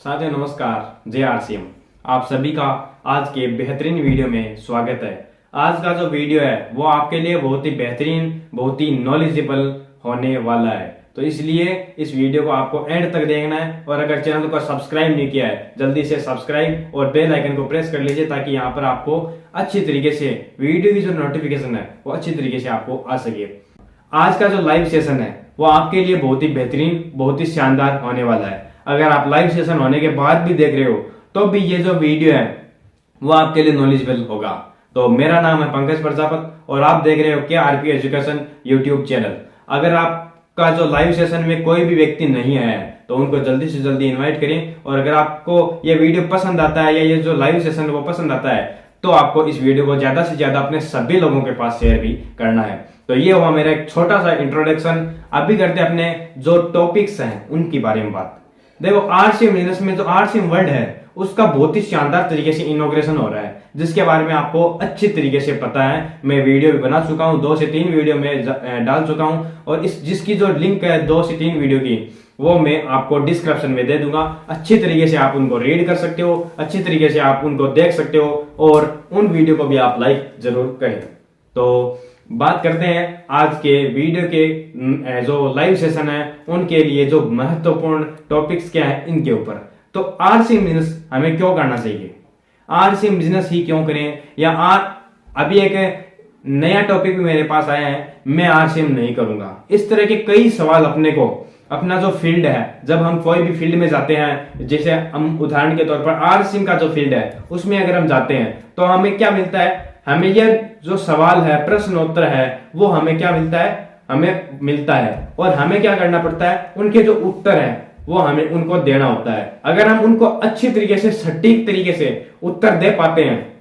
साथियों नमस्कार, जय आरसीएम। आप सभी का आज के बेहतरीन वीडियो में स्वागत है। आज का जो वीडियो है वो आपके लिए बहुत ही बेहतरीन, बहुत ही नॉलेजेबल होने वाला है। तो इसलिए इस वीडियो को आपको एंड तक देखना है और अगर चैनल को सब्सक्राइब नहीं किया है जल्दी से सब्सक्राइब और बेल आइकन को प्रेस कर लीजिए ताकि यहाँ पर आपको अच्छी तरीके से वीडियो की जो नोटिफिकेशन है वो अच्छी तरीके से आपको आ सके। आज का जो लाइव सेशन है वो आपके लिए बहुत ही बेहतरीन, बहुत ही शानदार होने वाला है। अगर आप लाइव सेशन होने के बाद भी देख रहे हो तो भी ये जो वीडियो है वो आपके लिए नॉलेजेबल होगा। तो मेरा नाम है पंकज प्रजापत और आप देख रहे हो क्या आरपी एजुकेशन यूट्यूब चैनल। अगर आपका जो लाइव सेशन में कोई भी व्यक्ति नहीं आया है तो उनको जल्दी से जल्दी इनवाइट करें। और अगर आपको ये वीडियो पसंद आता है या ये जो लाइव सेशन है वो पसंद आता है तो आपको इस वीडियो को ज्यादा से ज्यादा अपने सभी लोगों के पास शेयर भी करना है। तो ये हुआ मेरा एक छोटा सा इंट्रोडक्शन। अभी करते हैं अपने जो टॉपिक्स हैं उनके बारे में बात। देखो आरसीएम बिजनेस में जो आरसीएम वर्ल्ड है उसका बहुत ही शानदार तरीके से इनॉग्रेशन हो रहा है जिसके बारे में आपको अच्छी तरीके से पता है। मैं वीडियो भी बना चुका हूं, 2 से 3 वीडियो में डाल चुका हूं और इस जिसकी जो लिंक है 2 से 3 वीडियो की वो मैं आपको डिस्क्रिप्शन में दे दूंगा। अच्छी तरीके से आप उनको रीड कर सकते हो, अच्छी तरीके से आप उनको देख सकते हो और उन वीडियो को भी आप लाइक जरूर करें। तो बात करते हैं आज के वीडियो के जो लाइव सेशन है उनके लिए जो महत्वपूर्ण टॉपिक्स क्या है इनके ऊपर। तो आरसीएम बिजनेस हमें क्यों करना चाहिए, आरसीएम बिजनेस ही क्यों करें, या अभी एक नया टॉपिक भी मेरे पास आया है, मैं आरसीएम नहीं करूंगा। इस तरह के कई सवाल अपने को अपना जो फील्ड है, जब हम कोई भी फील्ड में जाते हैं, जैसे हम उदाहरण के तौर पर आरसीएम का जो फील्ड है उसमें अगर हम जाते हैं तो हमें क्या मिलता है, हमें यह जो सवाल है, प्रश्न उत्तर है, वो हमें क्या मिलता है, हमें मिलता है और हमें क्या करना पड़ता है, उनके जो उत्तर है वो हमें उनको देना होता है। अगर हम उनको अच्छी तरीके से, सटीक तरीके से उत्तर दे पाते हैं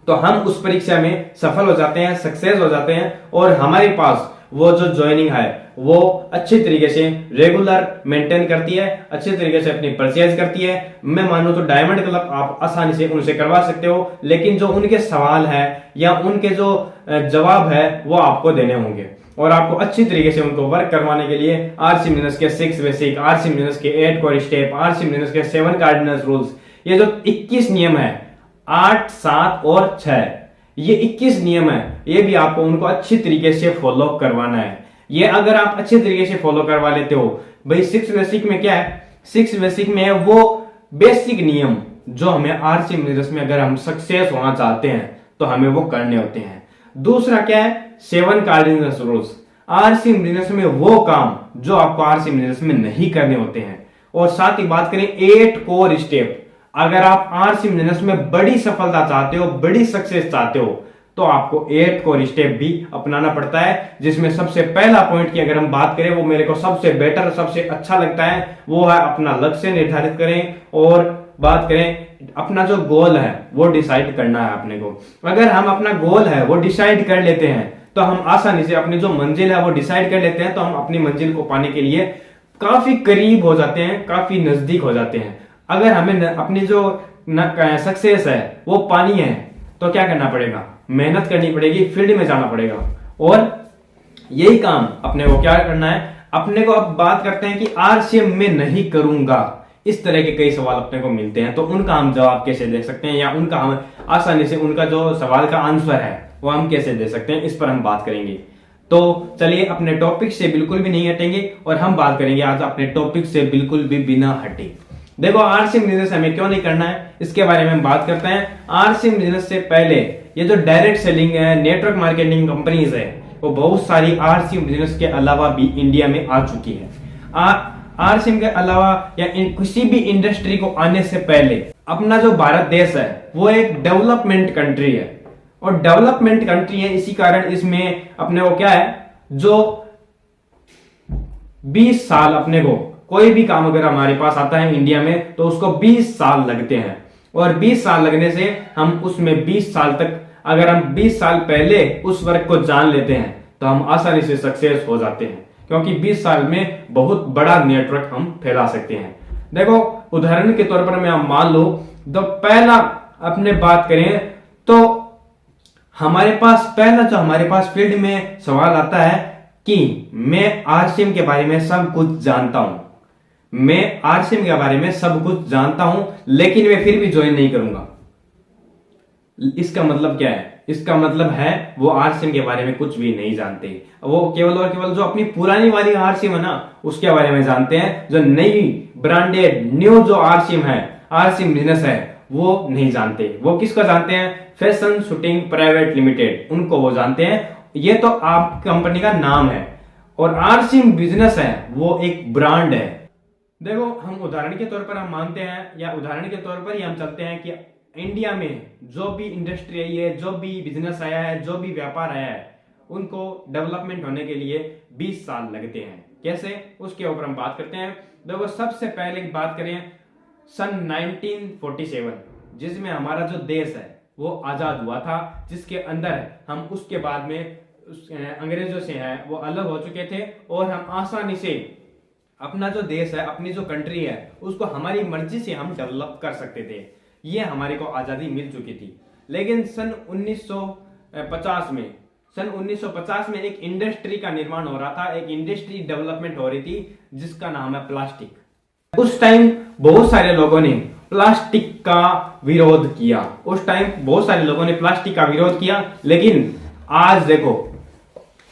तो हम उस परीक्षा में सफल हो जाते हैं, सक्सेस हो जाते हैं और हमारे पास वो जो ज्वाइनिंग है वो अच्छी तरीके से रेगुलर मेंटेन करती है, अच्छी तरीके से अपनी परचेज करती है। मैं मानूं तो डायमंड क्लब आप आसानी से उनसे करवा सकते हो, लेकिन जो उनके सवाल है या उनके जो जवाब है वो आपको देने होंगे और आपको अच्छी तरीके से उनको वर्क करवाने के लिए आरसीएम बिजनेस के 6 बेसिक, आरसीएम बिजनेस के 8 कोर स्टेप, आरसीएम बिजनेस के 7 कार्डिनल रूल्स, ये जो 21 नियम है 8, 7 और 6, ये 21 नियम है, ये भी आपको उनको अच्छी तरीके से फॉलो करवाना है। ये अगर आप अच्छे तरीके से फॉलो करवा लेते हो, भाई 6 बेसिक में क्या है, 6 बेसिक में है वो बेसिक नियम जो हमें आरसीएम बिजनेस में अगर हम सक्सेस होना चाहते हैं तो हमें वो करने होते हैं। दूसरा क्या है, 7 कार्डिनल रूल्स, आरसीएम बिजनेस में वो काम जो आपको आरसीएम बिजनेस में नहीं करने होते हैं। और साथ ही बात करें 8 कोर स्टेप, अगर आप आरसीएम बिजनेस में बड़ी सफलता चाहते हो, बड़ी सक्सेस चाहते हो तो आपको 8 कोर स्टेप भी अपनाना पड़ता है, जिसमें सबसे पहला पॉइंट की अगर हम बात करें वो मेरे को सबसे बेटर, सबसे अच्छा लगता है, वो है अपना लक्ष्य निर्धारित करें और बात करें अपना जो गोल है वो डिसाइड करना है अपने को। अगर हम अपना गोल है वो डिसाइड कर लेते हैं तो हम आसानी से अपनी जो मंजिल है वो डिसाइड कर लेते हैं, तो हम अपनी मंजिल को पाने के लिए काफी करीब हो जाते हैं, काफी नजदीक हो जाते हैं। अगर हमें अपनी जो सक्सेस है वो पानी है तो क्या करना पड़ेगा, मेहनत करनी पड़ेगी, फील्ड में जाना पड़ेगा और यही काम अपने को क्या करना है, अपने को अब बात करते हैं कि आरसीएम में नहीं करूंगा, इस तरह के कई सवाल अपने को मिलते हैं तो उनका हम जवाब कैसे दे सकते हैं या उनका हम आसानी से उनका जो सवाल का आंसर है वो हम कैसे दे सकते हैं, इस पर हम बात करेंगे। तो चलिए अपने टॉपिक से बिल्कुल भी नहीं हटेंगे और हम बात करेंगे आज अपने टॉपिक से बिल्कुल भी बिना हटे। देखो आरसीएम बिजनेस हमें क्यों नहीं करना है इसके बारे में हम बात करते हैं। आरसीएम बिजनेस से पहले ये जो डायरेक्ट सेलिंग है, नेटवर्क मार्केटिंग कंपनीज है, वो बहुत सारी आरसीएम बिजनेस के अलावा भी इंडिया में आ चुकी है। आरसीएम के अलावा या किसी भी इंडस्ट्री को आने से पहले अपना जो भारत देश है वो एक डेवलपमेंट कंट्री है और डेवलपमेंट कंट्री है, इसी कारण इसमें अपने को क्या है, जो 20 साल अपने को कोई भी काम अगर हमारे पास आता है इंडिया में तो उसको 20 साल लगते हैं और 20 साल लगने से हम उसमें 20 साल तक, अगर हम 20 साल पहले उस वर्क को जान लेते हैं तो हम आसानी से सक्सेस हो जाते हैं, क्योंकि 20 साल में बहुत बड़ा नेटवर्क हम फैला सकते हैं। देखो उदाहरण के तौर पर मैं आप मान लो तो पहला अपने बात करें तो हमारे पास पहला जो हमारे पास फील्ड में सवाल आता है कि मैं आरसीएम के बारे में सब कुछ जानता हूं, मैं आरसीएम के बारे में सब कुछ जानता हूं, लेकिन मैं फिर भी ज्वाइन नहीं करूंगा। इसका मतलब क्या है? इसका मतलब है वो आरसीएम के बारे में कुछ भी नहीं जानते। वो केवल और केवल जो अपनी पुरानी वाली आरसीएम है ना, उसके बारे में जानते हैं। जो नई ब्रांडेड न्यू जो आरसीएम है, आरसीएम बिजनेस है, वो नहीं जानते। वो किसको जानते हैं? फैशन शूटिंग प्राइवेट लिमिटेड, उनको वो जानते हैं। ये तो आप कंपनी का नाम है, और आरसीएम बिजनेस है वो एक ब्रांड है। देखो, हम उदाहरण के तौर पर हम मानते हैं, या उदाहरण के तौर पर ही हम चलते हैं कि इंडिया में जो भी इंडस्ट्री आई है, जो भी बिजनेस आया है, जो भी व्यापार आया है, उनको डेवलपमेंट होने के लिए 20 साल लगते हैं। कैसे? उसके ऊपर हम बात करते हैं। देखो, सबसे पहले बात करें सन 1947, जिसमें हमारा जो देश है वो आजाद हुआ था, जिसके अंदर हम उसके बाद में अंग्रेजों से हैं वो अलग हो चुके थे, और हम आसानी से अपना जो देश है, अपनी जो कंट्री है, उसको हमारी मर्जी से हम डेवलप कर सकते थे। ये हमारे को आजादी मिल चुकी थी। लेकिन सन 1950 में एक इंडस्ट्री का निर्माण हो रहा था, एक इंडस्ट्री डेवलपमेंट हो रही थी, जिसका नाम है प्लास्टिक। उस टाइम बहुत सारे लोगों ने प्लास्टिक का विरोध किया। उस टाइम बहुत सारे लोगों ने प्लास्टिक का विरोध किया, लेकिन आज देखो,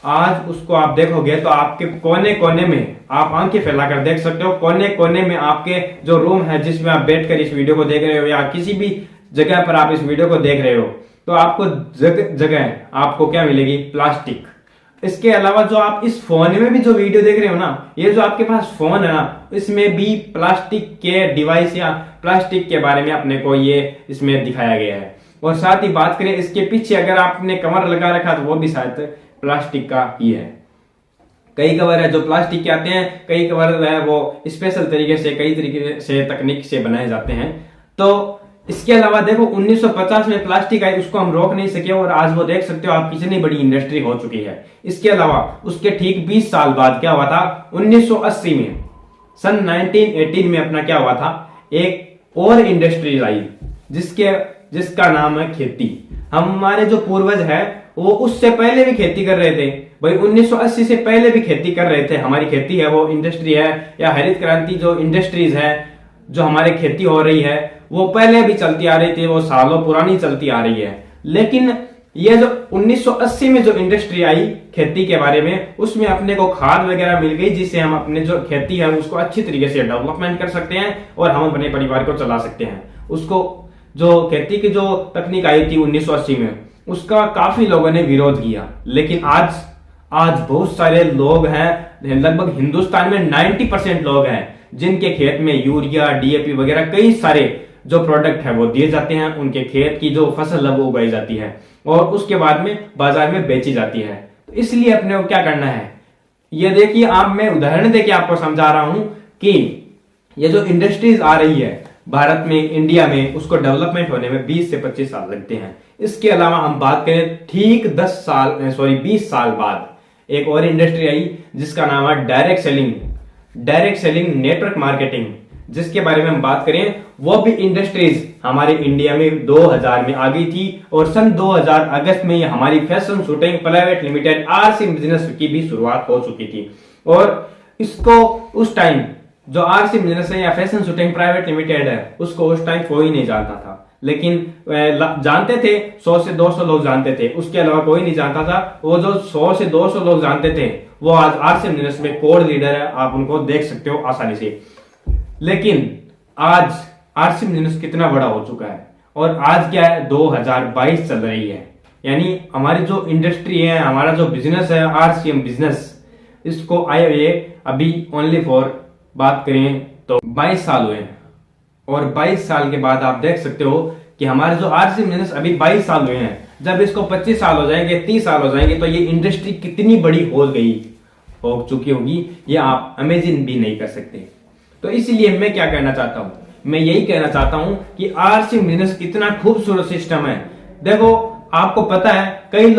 आज उसको आप देखोगे तो आपके कोने कोने में आप आंखें फैलाकर देख सकते हो। कोने कोने में आपके जो रूम है, जिसमें आप बैठकर इस वीडियो को देख रहे हो, या किसी भी जगह पर आप इस वीडियो को देख रहे हो, तो आपको जगह आपको क्या मिलेगी? प्लास्टिक। इसके अलावा जो आप इस फोन में भी जो वीडियो देख रहे हो ना, ये जो आपके पास फोन है ना, इसमें भी प्लास्टिक के डिवाइस या प्लास्टिक के बारे में अपने को ये इसमें दिखाया गया है। और साथ ही बात करें इसके पीछे, अगर आपने कवर लगा रखा तो वो भी शायद प्लास्टिक का ही है। कई कवर है जो प्लास्टिक के आते हैं, कई कवर है वो स्पेशल तरीके से, कई तरीके से तकनीक से बनाए जाते हैं। तो इसके अलावा देखो, 1950 में प्लास्टिक आई, उसको हम रोक नहीं सके, और आज वो देख सकते हो आप कितनी बड़ी इंडस्ट्री हो चुकी है। इसके अलावा उसके ठीक 20 साल बाद क्या हुआ था? 1980 में, सन 1918 में अपना क्या हुआ था? एक और इंडस्ट्री आई, जिसका नाम है खेती। हमारे जो पूर्वज है वो उससे पहले भी खेती कर रहे थे भाई। 1980 से पहले भी खेती कर रहे थे। हमारी खेती है वो इंडस्ट्री है, या हरित क्रांति जो इंडस्ट्रीज है, जो हमारे खेती हो रही है, वो पहले भी चलती आ रही थी, वो सालों पुरानी चलती आ रही है। लेकिन ये जो 1980 में जो इंडस्ट्री आई खेती के बारे में, उसमें अपने को खाद वगैरह मिल गई, जिससे हम अपने जो खेती है उसको अच्छी तरीके से डेवलपमेंट कर सकते हैं, और हम अपने परिवार को चला सकते हैं। उसको जो खेती की जो तकनीक आई थी 1980 में, उसका काफी लोगों ने विरोध किया। लेकिन आज बहुत सारे लोग हैं, लगभग हिंदुस्तान में 90% लोग हैं, जिनके खेत में यूरिया, डीएपी वगैरह कई सारे जो प्रोडक्ट है वो दिए जाते हैं। उनके खेत की जो फसल है वो उगाई जाती है, और उसके बाद में बाजार में बेची जाती है। तो इसलिए अपने को क्या करना है, ये देखिए, आप मैं उदाहरण देके आपको समझा रहा हूं कि ये जो इंडस्ट्रीज आ रही है भारत में, इंडिया में, उसको डेवलपमेंट होने में 20 से 25 साल लगते हैं। इसके अलावा हम बात करें ठीक 20 साल बाद एक और इंडस्ट्री आई, जिसका नाम है डायरेक्ट सेलिंग नेटवर्क मार्केटिंग। जिसके बारे में हम बात करें, वो भी इंडस्ट्रीज हमारे इंडिया में 2000 में आ गई थी, और सन 2000 अगस्त में हमारी fashion shooting private limited RCM business की भी शुरुआत हो चुकी थी। और इसको उस टाइम जो आरसीएम बिजनेस है या फैशन शूटिंग प्राइवेट लिमिटेड है, उसको उस टाइम कोई नहीं जानता था। लेकिन जानते थे 100 से 200 लोग जानते थे, उसके अलावा कोई नहीं जानता था। वो जो 100 से 200 लोग जानते थे, वो आज आरसीएम बिजनेस में कोर लीडर है, आप उनको देख सकते हो आसानी से। लेकिन आज आरसीएम बिजनेस कितना बड़ा हो चुका है, और आज क्या है, 2022 चल रही है। यानी हमारी जो इंडस्ट्री है, हमारा जो बिजनेस है आरसीएम बिजनेस, इसको आए हुए अभी ओनली फॉर बात करें तो 22 साल हुए हैं। और 22 साल के बाद आप देख सकते हो कि हमारे जो आरसीएम बिजनेस अभी 22 साल हुए हैं, जब इसको 25 साल हो जाएंगे, 30 साल हो जाएंगे, तो ये इंडस्ट्री कितनी बड़ी हो चुकी होगी, ये आप इमेजिन भी नहीं कर सकते। तो इसलिए मैं क्या कहना चाहता हूं, मैं यही कहना चाहता हूं कि आरसीएम बिजनेस कितना खूबसूरत सिस्टम है। देखो, आपको पता है, कई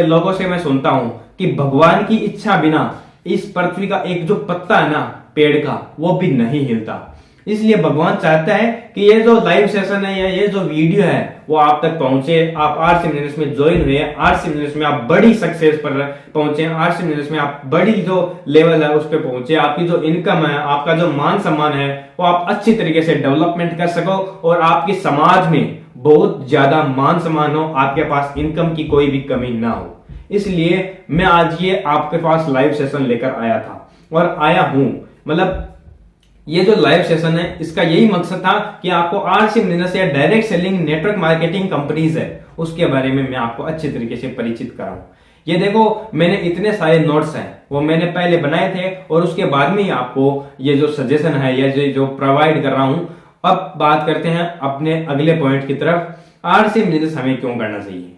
लोगों से मैं सुनता हूं कि भगवान की इच्छा बिना इस पृथ्वी का एक जो पत्ता है ना पेड़ का, वो भी नहीं हिलता। इसलिए भगवान चाहता है कि ये जो लाइव सेशन है या ये जो वीडियो है वो आप तक पहुंचे। आप आरसी बिजनेस में ज्वाइन हुए, आरसी बिजनेस में आप बड़ी सक्सेस पर पहुंचे, आरसी बिजनेस में आप बड़ी जो लेवल है उस पर पहुंचे। आपकी जो इनकम है, आपका जो मान सम्मान है वो आप अच्छी तरीके से डेवलपमेंट कर सको और आपकी समाज में बहुत ज्यादा मान सम्मान हो, आपके पास इनकम की कोई भी कमी ना हो। इसलिए मैं आज ये आपके पास लाइव सेशन लेकर आया था और आया हूं। मतलब ये जो लाइव सेशन है इसका यही मकसद था कि आपको आरसी बिजनेस या direct selling network marketing companies है उसके बारे में मैं आपको अच्छे तरीके से परिचित कराऊं। ये देखो, मैंने इतने सारे नोट्स हैं वो मैंने पहले बनाए थे और उसके बाद में ही आपको ये जो सजेशन है या जो प्रोवाइड कर रहा हूं। अब बात करते हैं अपने अगले पॉइंट की तरफ, आरसी बिजनेस हमें क्यों करना चाहिए।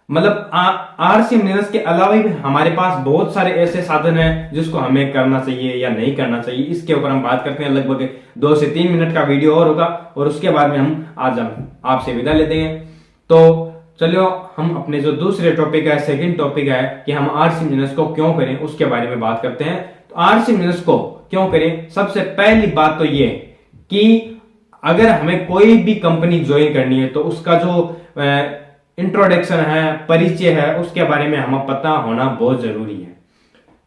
मतलब आरसी बिजनेस के अलावा भी हमारे पास बहुत सारे ऐसे साधन हैं जिसको हमें करना चाहिए या नहीं करना चाहिए। इसके ऊपर हम बात करते हैं। लगभग 2 से 3 मिनट का वीडियो और होगा और उसके बाद में हम आज आपसे विदा लेते हैं। तो चलो हम अपने जो दूसरे टॉपिक है, सेकंड टॉपिक है कि हम आरसी बिजनेस को क्यों करें उसके बारे में बात करते हैं। तो आरसी बिजनेस को क्यों करें, सबसे पहली बात तो ये कि अगर हमें कोई भी कंपनी ज्वाइन करनी है तो उसका जो इंट्रोडक्शन है, परिचय है, उसके बारे में हमें पता होना बहुत जरूरी है।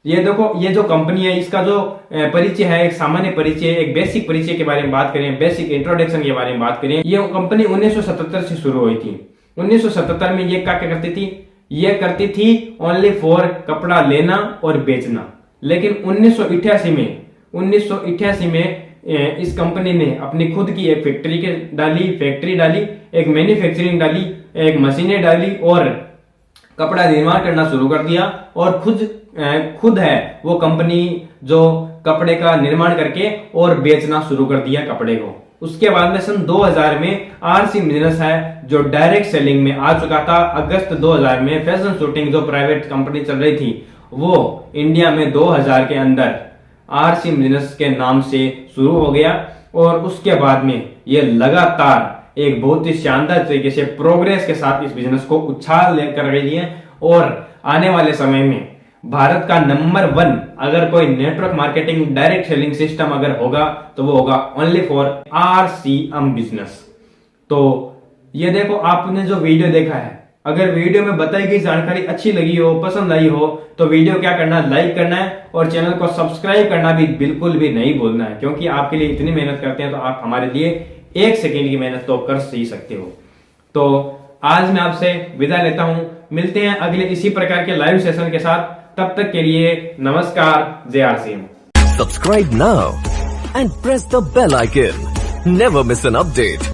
ये देखो, ये जो कंपनी है इसका जो परिचय है, एक सामान्य परिचय, एक बेसिक परिचय के बारे में बात करें, बेसिक इंट्रोडक्शन के बारे में बात करें। ये कंपनी 1977 से शुरू हुई थी। 1977 में ये क्या करती थी, ये करती थी ओनली फॉर कपड़ा लेना और बेचना। लेकिन 1988 में इस कंपनी ने अपनी खुद की एक फैक्ट्री डाली, एक मैन्युफैक्चरिंग डाली, एक मशीनें डाली और कपड़ा निर्माण करना शुरू कर दिया। और खुद है वो कंपनी जो कपड़े का निर्माण करके और बेचना शुरू कर दिया कपड़े को। उसके बाद में सन 2000 में आरसी बिजनेस है जो डायरेक्ट सेलिंग में आ चुका था। अगस्त 2000 में फैशन शूटिंग जो प्राइवेट कंपनी चल रही थी वो इंडिया में 2000 के अंदर आरसी बिजनेस के नाम से शुरू हो गया। और उसके बाद में ये लगातार एक बहुत ही शानदार तरीके से प्रोग्रेस के साथ इस बिजनेस को उछाल लेकर गई है। और आने वाले समय में भारत का नंबर 1 अगर कोई network marketing direct selling system अगर होगा तो वो होगा ओनली फॉर आरसीएम बिजनेस। तो ये देखो, आपने जो वीडियो देखा है, अगर वीडियो में बताई गई जानकारी अच्छी लगी हो, पसंद आई हो तो वीडियो क्या करना है, लाइक करना है और चैनल को सब्सक्राइब करना भी बिल्कुल भी नहीं भूलना है। क्योंकि आपके लिए इतनी मेहनत करते हैं तो आप हमारे लिए 1 सेकेंड की मेहनत तो कर ही सकते हो। तो आज मैं आपसे विदा लेता हूं, मिलते हैं अगले इसी प्रकार के लाइव सेशन के साथ। तब तक के लिए नमस्कार, जय RCM. Subscribe now and press the bell icon, never miss an update.